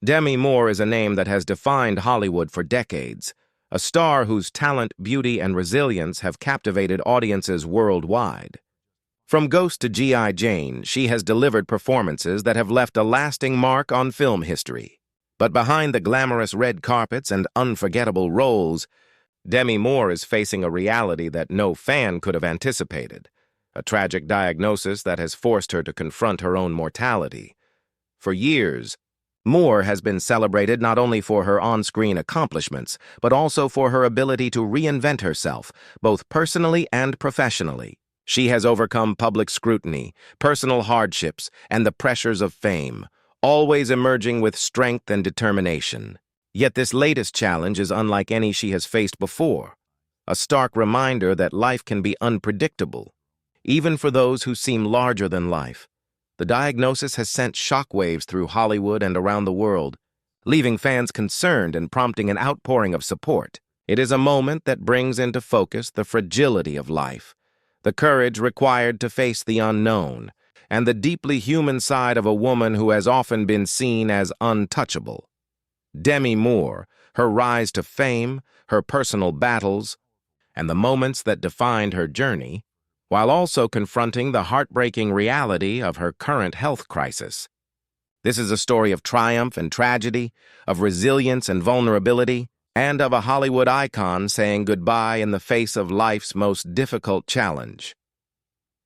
Demi Moore is a name that has defined Hollywood for decades, a star whose talent, beauty, and resilience have captivated audiences worldwide. From Ghost to G.I. Jane, she has delivered performances that have left a lasting mark on film history. But behind the glamorous red carpets and unforgettable roles, Demi Moore is facing a reality that no fan could have anticipated, a tragic diagnosis that has forced her to confront her own mortality. For years, Moore has been celebrated not only for her on-screen accomplishments, but also for her ability to reinvent herself, both personally and professionally. She has overcome public scrutiny, personal hardships, and the pressures of fame, always emerging with strength and determination. Yet this latest challenge is unlike any she has faced before, a stark reminder that life can be unpredictable, even for those who seem larger than life. The diagnosis has sent shockwaves through Hollywood and around the world, leaving fans concerned and prompting an outpouring of support. It is a moment that brings into focus the fragility of life, the courage required to face the unknown, and the deeply human side of a woman who has often been seen as untouchable. Demi Moore, her rise to fame, her personal battles, and the moments that defined her journey, while also confronting the heartbreaking reality of her current health crisis. This is a story of triumph and tragedy, of resilience and vulnerability, and of a Hollywood icon saying goodbye in the face of life's most difficult challenge.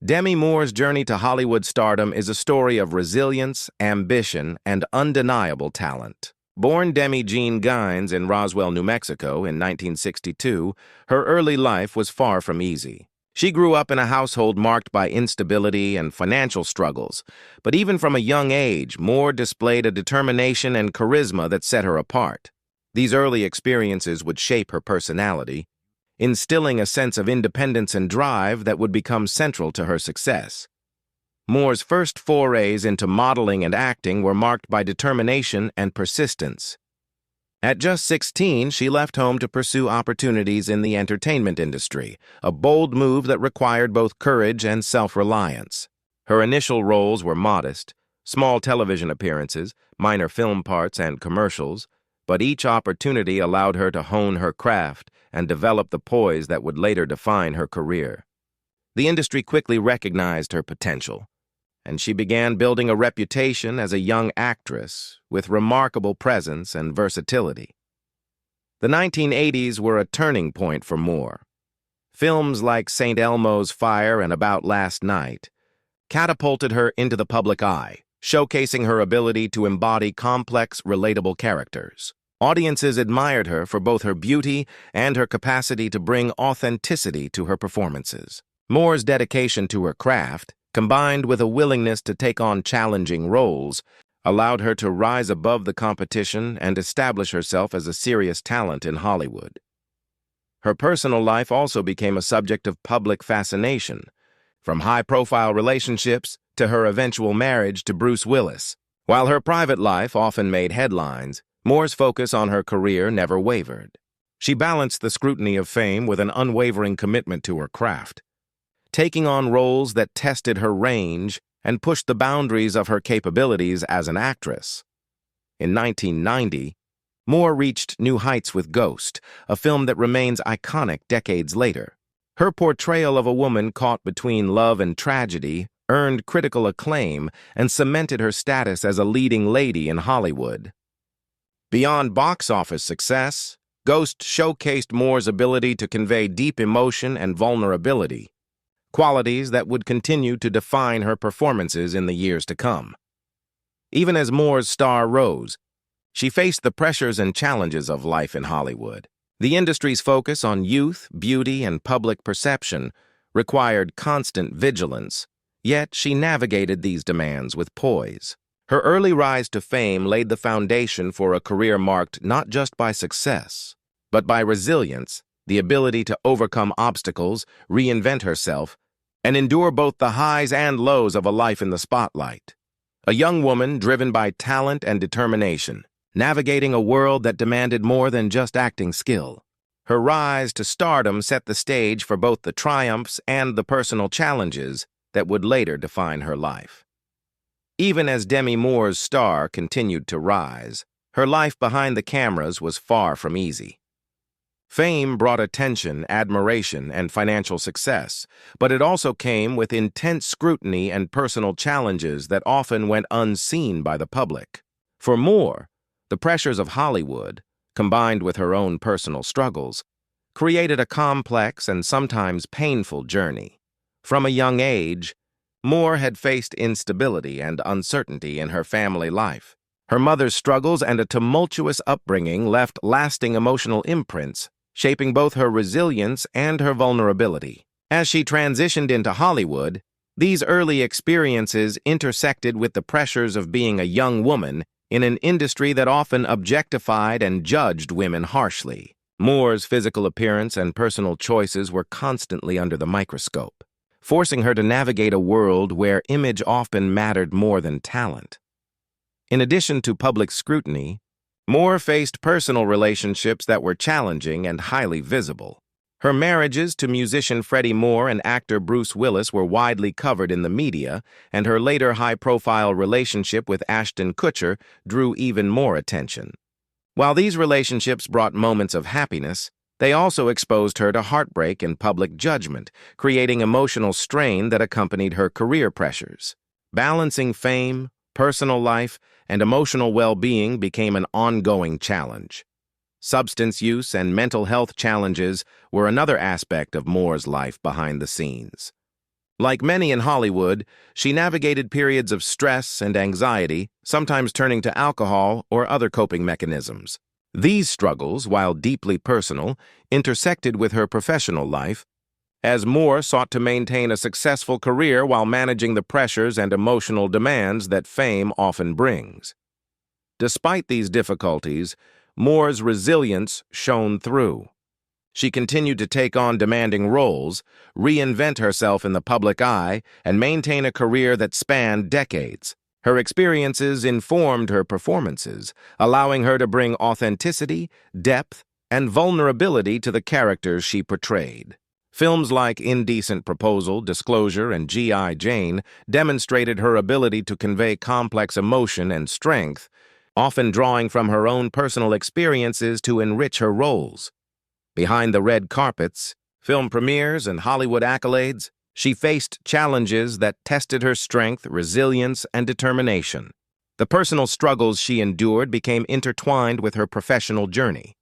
Demi Moore's journey to Hollywood stardom is a story of resilience, ambition, and undeniable talent. Born Demi Jean Gines in Roswell, New Mexico in 1962, her early life was far from easy. She grew up in a household marked by instability and financial struggles, but even from a young age, Moore displayed a determination and charisma that set her apart. These early experiences would shape her personality, instilling a sense of independence and drive that would become central to her success. Moore's first forays into modeling and acting were marked by determination and persistence. At just 16, she left home to pursue opportunities in the entertainment industry, a bold move that required both courage and self-reliance. Her initial roles were modest, small television appearances, minor film parts, and commercials, but each opportunity allowed her to hone her craft and develop the poise that would later define her career. The industry quickly recognized her potential, and she began building a reputation as a young actress with remarkable presence and versatility. The 1980s were a turning point for Moore. Films like St. Elmo's Fire and About Last Night catapulted her into the public eye, showcasing her ability to embody complex, relatable characters. Audiences admired her for both her beauty and her capacity to bring authenticity to her performances. Moore's dedication to her craft, combined with a willingness to take on challenging roles, allowed her to rise above the competition and establish herself as a serious talent in Hollywood. Her personal life also became a subject of public fascination, from high-profile relationships to her eventual marriage to Bruce Willis. While her private life often made headlines, Moore's focus on her career never wavered. She balanced the scrutiny of fame with an unwavering commitment to her craft, taking on roles that tested her range and pushed the boundaries of her capabilities as an actress. In 1990, Moore reached new heights with Ghost, a film that remains iconic decades later. Her portrayal of a woman caught between love and tragedy earned critical acclaim and cemented her status as a leading lady in Hollywood. Beyond box office success, Ghost showcased Moore's ability to convey deep emotion and vulnerability, qualities that would continue to define her performances in the years to come. Even as Moore's star rose, she faced the pressures and challenges of life in Hollywood. The industry's focus on youth, beauty, and public perception required constant vigilance, yet she navigated these demands with poise. Her early rise to fame laid the foundation for a career marked not just by success, but by resilience, the ability to overcome obstacles, reinvent herself, and endure both the highs and lows of a life in the spotlight. A young woman driven by talent and determination, navigating a world that demanded more than just acting skill. Her rise to stardom set the stage for both the triumphs and the personal challenges that would later define her life. Even as Demi Moore's star continued to rise, her life behind the cameras was far from easy. Fame brought attention, admiration, and financial success, but it also came with intense scrutiny and personal challenges that often went unseen by the public. For Moore, the pressures of Hollywood, combined with her own personal struggles, created a complex and sometimes painful journey. From a young age, Moore had faced instability and uncertainty in her family life. Her mother's struggles and a tumultuous upbringing left lasting emotional imprints, shaping both her resilience and her vulnerability. As she transitioned into Hollywood, these early experiences intersected with the pressures of being a young woman in an industry that often objectified and judged women harshly. Moore's physical appearance and personal choices were constantly under the microscope, forcing her to navigate a world where image often mattered more than talent. In addition to public scrutiny, Moore faced personal relationships that were challenging and highly visible. Her marriages to musician Freddie Moore and actor Bruce Willis were widely covered in the media, and her later high-profile relationship with Ashton Kutcher drew even more attention. While these relationships brought moments of happiness, they also exposed her to heartbreak and public judgment, creating emotional strain that accompanied her career pressures. Balancing fame, personal life, and emotional well-being became an ongoing challenge. Substance use and mental health challenges were another aspect of Moore's life behind the scenes. Like many in Hollywood, she navigated periods of stress and anxiety, sometimes turning to alcohol or other coping mechanisms. These struggles, while deeply personal, intersected with her professional life, as Moore sought to maintain a successful career while managing the pressures and emotional demands that fame often brings. Despite these difficulties, Moore's resilience shone through. She continued to take on demanding roles, reinvent herself in the public eye, and maintain a career that spanned decades. Her experiences informed her performances, allowing her to bring authenticity, depth, and vulnerability to the characters she portrayed. Films like Indecent Proposal, Disclosure, and G.I. Jane demonstrated her ability to convey complex emotion and strength, often drawing from her own personal experiences to enrich her roles. Behind the red carpets, film premieres, and Hollywood accolades, she faced challenges that tested her strength, resilience, and determination. The personal struggles she endured became intertwined with her professional journey,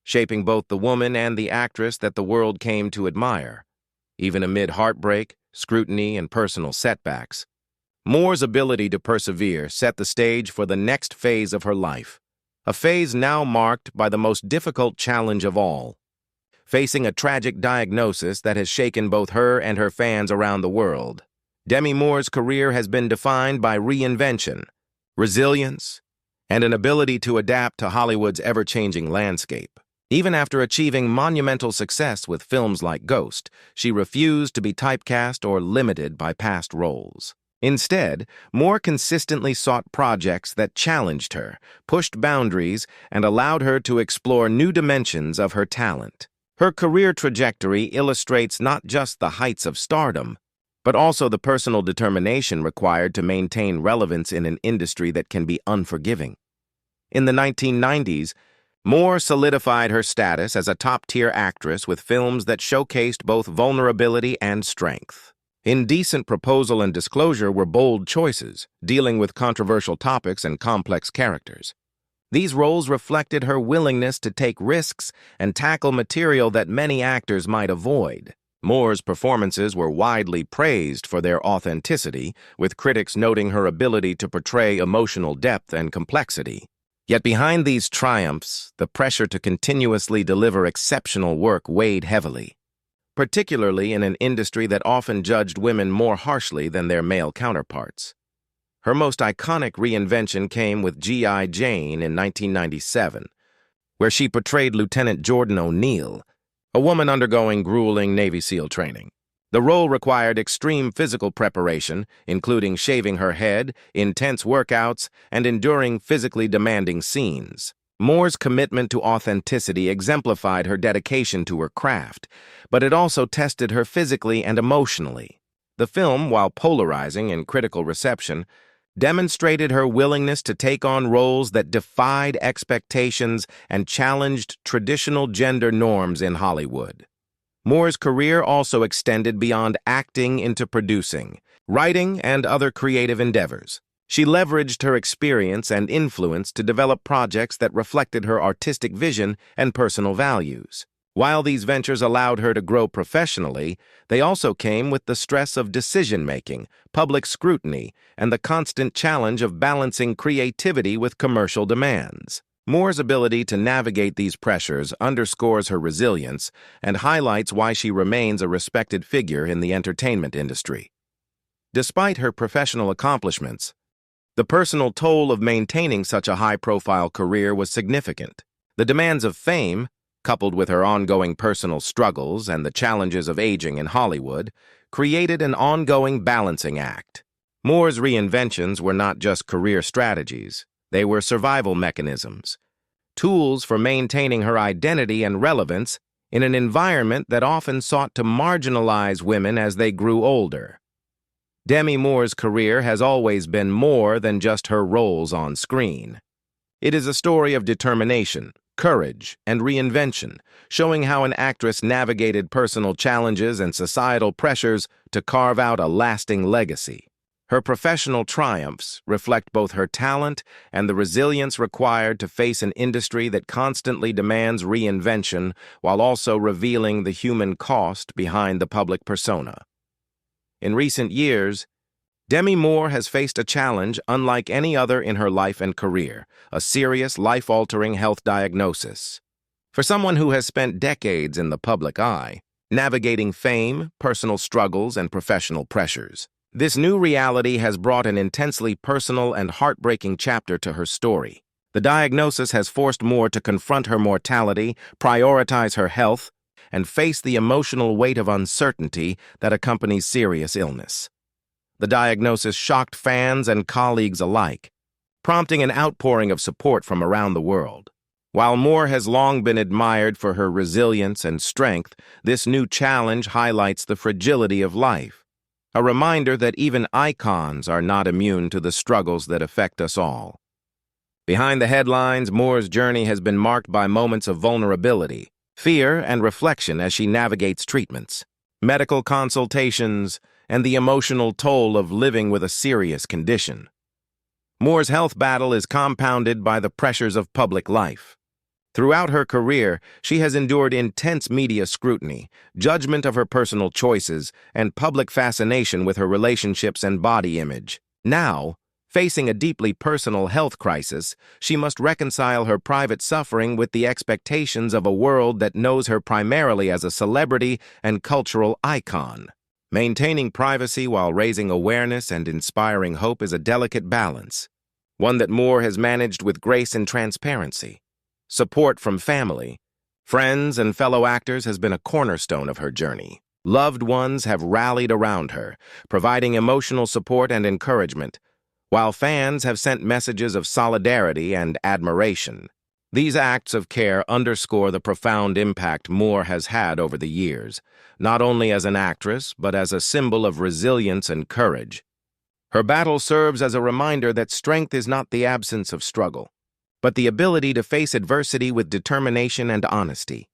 shaping both the woman and the actress that the world came to admire. Even amid heartbreak, scrutiny, and personal setbacks, Moore's ability to persevere set the stage for the next phase of her life, a phase now marked by the most difficult challenge of all, facing a tragic diagnosis that has shaken both her and her fans around the world. Demi Moore's career has been defined by reinvention, resilience, and an ability to adapt to Hollywood's ever-changing landscape. Even after achieving monumental success with films like Ghost, she refused to be typecast or limited by past roles. Instead, Moore consistently sought projects that challenged her, pushed boundaries, and allowed her to explore new dimensions of her talent. Her career trajectory illustrates not just the heights of stardom, but also the personal determination required to maintain relevance in an industry that can be unforgiving. In the 1990s, Moore solidified her status as a top-tier actress with films that showcased both vulnerability and strength. Indecent Proposal and Disclosure were bold choices, dealing with controversial topics and complex characters. These roles reflected her willingness to take risks and tackle material that many actors might avoid. Moore's performances were widely praised for their authenticity, with critics noting her ability to portray emotional depth and complexity. Yet behind these triumphs, the pressure to continuously deliver exceptional work weighed heavily, particularly in an industry that often judged women more harshly than their male counterparts. Her most iconic reinvention came with G.I. Jane in 1997, where she portrayed Lieutenant Jordan O'Neill, a woman undergoing grueling Navy SEAL training. The role required extreme physical preparation, including shaving her head, intense workouts, and enduring physically demanding scenes. Moore's commitment to authenticity exemplified her dedication to her craft, but it also tested her physically and emotionally. The film, while polarizing in critical reception, demonstrated her willingness to take on roles that defied expectations and challenged traditional gender norms in Hollywood. Moore's career also extended beyond acting into producing, writing, and other creative endeavors. She leveraged her experience and influence to develop projects that reflected her artistic vision and personal values. While these ventures allowed her to grow professionally, they also came with the stress of decision-making, public scrutiny, and the constant challenge of balancing creativity with commercial demands. Moore's ability to navigate these pressures underscores her resilience and highlights why she remains a respected figure in the entertainment industry. Despite her professional accomplishments, the personal toll of maintaining such a high-profile career was significant. The demands of fame, coupled with her ongoing personal struggles and the challenges of aging in Hollywood, created an ongoing balancing act. Moore's reinventions were not just career strategies. They were survival mechanisms, tools for maintaining her identity and relevance in an environment that often sought to marginalize women as they grew older. Demi Moore's career has always been more than just her roles on screen. It is a story of determination, courage, and reinvention, showing how an actress navigated personal challenges and societal pressures to carve out a lasting legacy. Her professional triumphs reflect both her talent and the resilience required to face an industry that constantly demands reinvention while also revealing the human cost behind the public persona. In recent years, Demi Moore has faced a challenge unlike any other in her life and career, a serious, life-altering health diagnosis. For someone who has spent decades in the public eye, navigating fame, personal struggles, and professional pressures, this new reality has brought an intensely personal and heartbreaking chapter to her story. The diagnosis has forced Moore to confront her mortality, prioritize her health, and face the emotional weight of uncertainty that accompanies serious illness. The diagnosis shocked fans and colleagues alike, prompting an outpouring of support from around the world. While Moore has long been admired for her resilience and strength, this new challenge highlights the fragility of life, a reminder that even icons are not immune to the struggles that affect us all. Behind the headlines, Moore's journey has been marked by moments of vulnerability, fear, and reflection as she navigates treatments, medical consultations, and the emotional toll of living with a serious condition. Moore's health battle is compounded by the pressures of public life. Throughout her career, she has endured intense media scrutiny, judgment of her personal choices, and public fascination with her relationships and body image. Now, facing a deeply personal health crisis, she must reconcile her private suffering with the expectations of a world that knows her primarily as a celebrity and cultural icon. Maintaining privacy while raising awareness and inspiring hope is a delicate balance, one that Moore has managed with grace and transparency. Support from family, friends, and fellow actors has been a cornerstone of her journey. Loved ones have rallied around her, providing emotional support and encouragement, while fans have sent messages of solidarity and admiration. These acts of care underscore the profound impact Moore has had over the years, not only as an actress, but as a symbol of resilience and courage. Her battle serves as a reminder that strength is not the absence of struggle, but the ability to face adversity with determination and honesty.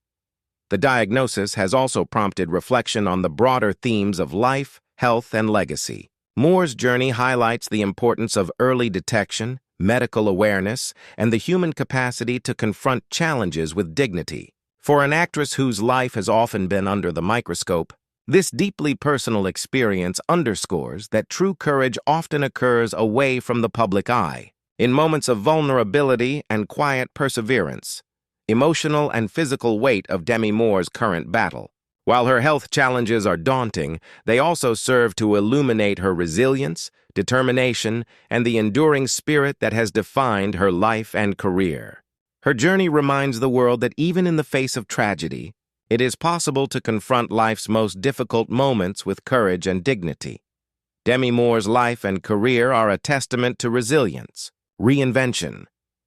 The diagnosis has also prompted reflection on the broader themes of life, health, and legacy. Moore's journey highlights the importance of early detection, medical awareness, and the human capacity to confront challenges with dignity. For an actress whose life has often been under the microscope, this deeply personal experience underscores that true courage often occurs away from the public eye. In moments of vulnerability and quiet perseverance, emotional and physical weight of Demi Moore's current battle. While her health challenges are daunting, they also serve to illuminate her resilience, determination, and the enduring spirit that has defined her life and career. Her journey reminds the world that even in the face of tragedy, it is possible to confront life's most difficult moments with courage and dignity. Demi Moore's life and career are a testament to resilience, reinvention,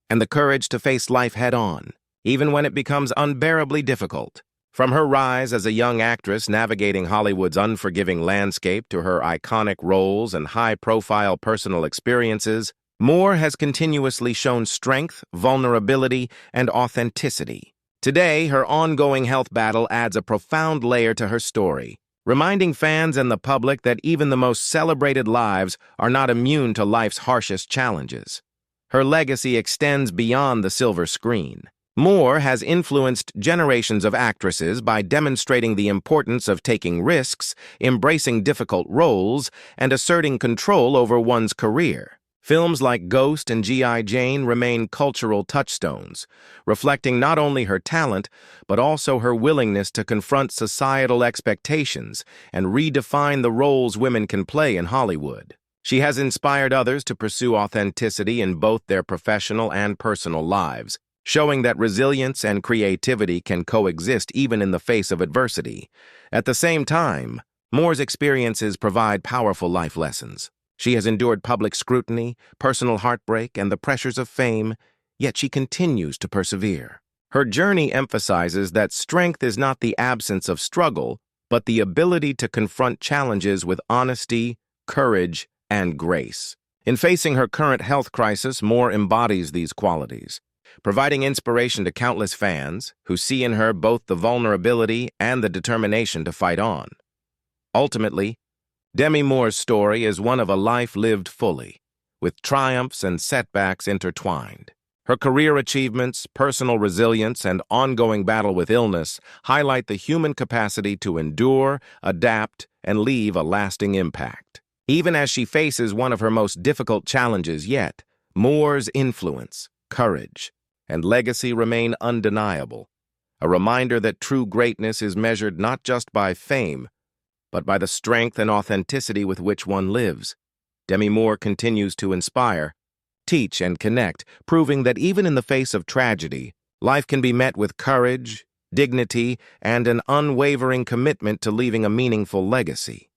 and the courage to face life head-on, even when it becomes unbearably difficult. From her rise as a young actress navigating Hollywood's unforgiving landscape to her iconic roles and high-profile personal experiences, Moore has continuously shown strength, vulnerability, and authenticity. Today, her ongoing health battle adds a profound layer to her story, reminding fans and the public that even the most celebrated lives are not immune to life's harshest challenges. Her legacy extends beyond the silver screen. Moore has influenced generations of actresses by demonstrating the importance of taking risks, embracing difficult roles, and asserting control over one's career. Films like Ghost and G.I. Jane remain cultural touchstones, reflecting not only her talent, but also her willingness to confront societal expectations and redefine the roles women can play in Hollywood. She has inspired others to pursue authenticity in both their professional and personal lives, showing that resilience and creativity can coexist even in the face of adversity. At the same time, Moore's experiences provide powerful life lessons. She has endured public scrutiny, personal heartbreak, and the pressures of fame, yet she continues to persevere. Her journey emphasizes that strength is not the absence of struggle, but the ability to confront challenges with honesty, courage, and grace. In facing her current health crisis, Moore embodies these qualities, providing inspiration to countless fans who see in her both the vulnerability and the determination to fight on. Ultimately, Demi Moore's story is one of a life lived fully, with triumphs and setbacks intertwined. Her career achievements, personal resilience, and ongoing battle with illness highlight the human capacity to endure, adapt, and leave a lasting impact. Even as she faces one of her most difficult challenges yet, Moore's influence, courage, and legacy remain undeniable, a reminder that true greatness is measured not just by fame, but by the strength and authenticity with which one lives. Demi Moore continues to inspire, teach, and connect, proving that even in the face of tragedy, life can be met with courage, dignity, and an unwavering commitment to leaving a meaningful legacy.